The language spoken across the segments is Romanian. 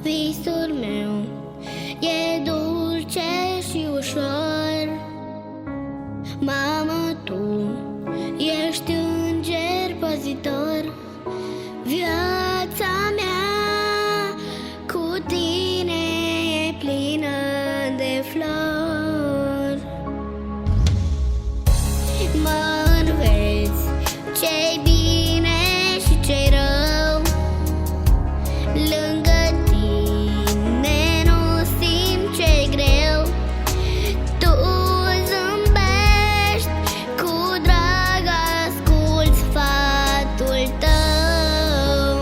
Visul meu e dulce și ușor. Mamă, tu ești înger păzitor. Viața mea cu tine e plină de flori. Mă înveți ce-i bine și ce-i rău. Lângă tine nu simt ce-i greu. Tu zâmbești cu drag, asculți sfatul tău.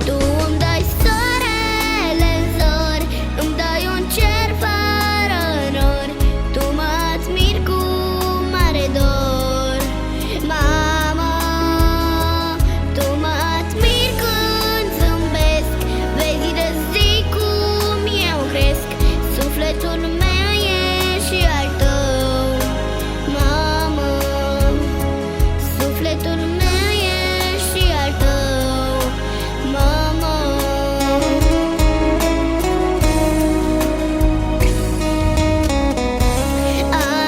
Tu îmi dai soarele în zori, îmi dai un cer fără nori. Tu mă admiri cu mare dor. Mamă, tu mă admiri când zâmbesc. Vezi de zi cum eu cresc. Sufletul meu e și al tău. Mamă, sufletul meu e și al tău. Mamă.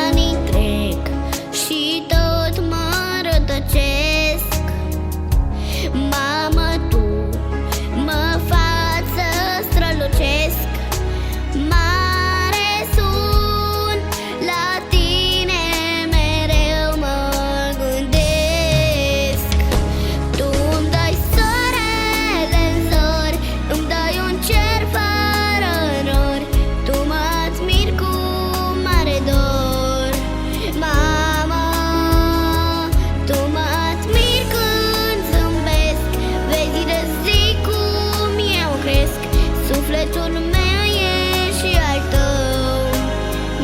Anii trec și tot mă rătăcesc. Mamă, tu mă faci să strălucesc. Mare sunt, la tine mereu mă gândesc. Tu îmi dai soarele în zori, îmi dai un cer fără nori. Tu mă admiri cu mare dor. Mamă, tu mă admiri când zâmbesc. Vezi de zi cum eu cresc. Sufletul meu e și al tău.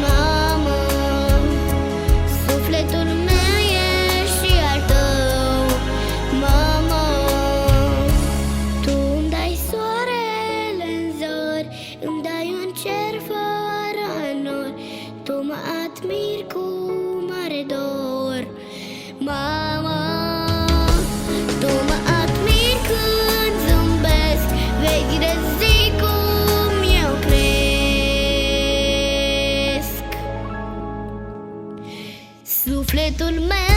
Mamă, sufletul meu e și al tău. Mamă, tu îmi dai soarele în zori, îmi dai un cer fără nori. Tu mă admiri cu mare dor. Mamă, tu mă admiri când zâmbesc. Vezi de zi cum eu cresc. Sufletul meu